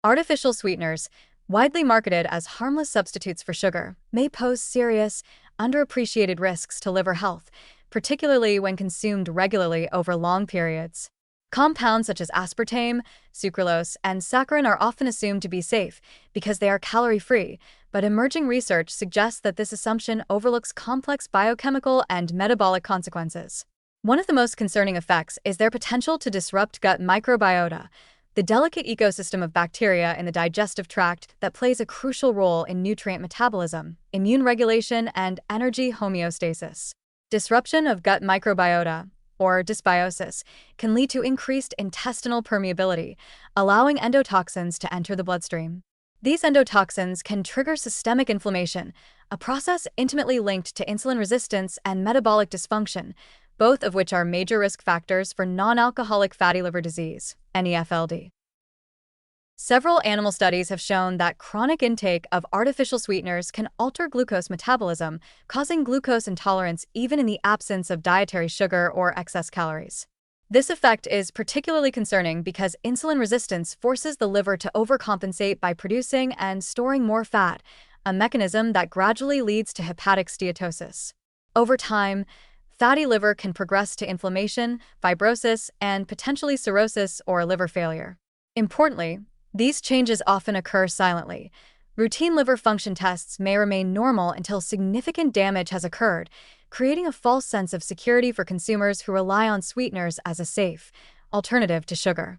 Artificial sweeteners, widely marketed as harmless substitutes for sugar, may pose serious, underappreciated risks to liver health, particularly when consumed regularly over long periods. Compounds such as aspartame, sucralose, and saccharin are often assumed to be safe because they are calorie-free, but emerging research suggests that this assumption overlooks complex biochemical and metabolic consequences. One of the most concerning effects is their potential to disrupt gut microbiota, the delicate ecosystem of bacteria in the digestive tract that plays a crucial role in nutrient metabolism, immune regulation, and energy homeostasis. Disruption of gut microbiota, or dysbiosis, can lead to increased intestinal permeability, allowing endotoxins to enter the bloodstream. These endotoxins can trigger systemic inflammation, a process intimately linked to insulin resistance and metabolic dysfunction, both of which are major risk factors for non-alcoholic fatty liver disease, NEFLD. Several animal studies have shown that chronic intake of artificial sweeteners can alter glucose metabolism, causing glucose intolerance even in the absence of dietary sugar or excess calories. This effect is particularly concerning because insulin resistance forces the liver to overcompensate by producing and storing more fat, a mechanism that gradually leads to hepatic steatosis. Over time, fatty liver can progress to inflammation, fibrosis, and potentially cirrhosis or liver failure. Importantly, these changes often occur silently. Routine liver function tests may remain normal until significant damage has occurred, creating a false sense of security for consumers who rely on sweeteners as a safe alternative to sugar.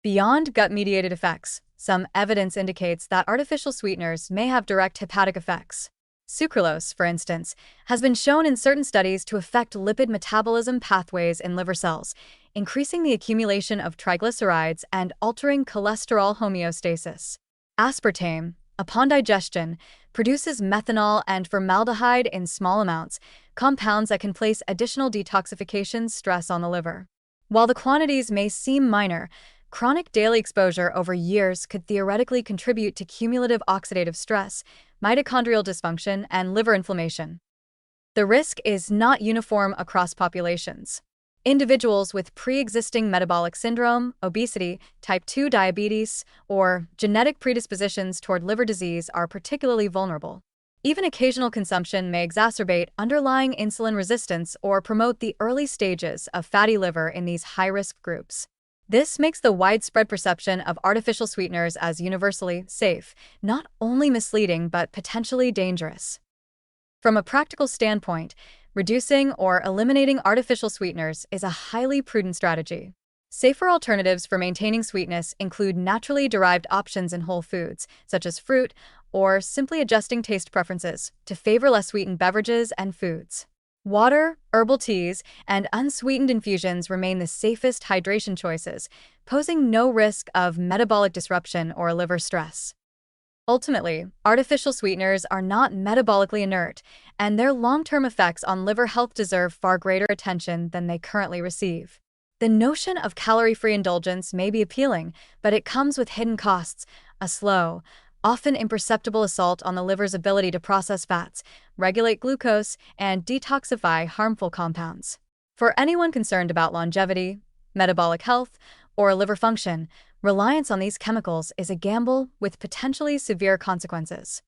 Beyond gut-mediated effects, some evidence indicates that artificial sweeteners may have direct hepatic effects. Sucralose, for instance, has been shown in certain studies to affect lipid metabolism pathways in liver cells, increasing the accumulation of triglycerides and altering cholesterol homeostasis. Aspartame, upon digestion, produces methanol and formaldehyde in small amounts, compounds that can place additional detoxification stress on the liver. While the quantities may seem minor, chronic daily exposure over years could theoretically contribute to cumulative oxidative stress, mitochondrial dysfunction, and liver inflammation. The risk is not uniform across populations. Individuals with pre-existing metabolic syndrome, obesity, type 2 diabetes, or genetic predispositions toward liver disease are particularly vulnerable. Even occasional consumption may exacerbate underlying insulin resistance or promote the early stages of fatty liver in these high-risk groups. This makes the widespread perception of artificial sweeteners as universally safe not only misleading but potentially dangerous. From a practical standpoint, reducing or eliminating artificial sweeteners is a highly prudent strategy. Safer alternatives for maintaining sweetness include naturally derived options in whole foods, such as fruit, or simply adjusting taste preferences to favor less sweetened beverages and foods. Water, herbal teas, and unsweetened infusions remain the safest hydration choices, posing no risk of metabolic disruption or liver stress. Ultimately, artificial sweeteners are not metabolically inert, and their long-term effects on liver health deserve far greater attention than they currently receive. The notion of calorie-free indulgence may be appealing, but it comes with hidden costs, a slow, often imperceptible assault on the liver's ability to process fats, regulate glucose, and detoxify harmful compounds. For anyone concerned about longevity, metabolic health, or liver function, reliance on these chemicals is a gamble with potentially severe consequences.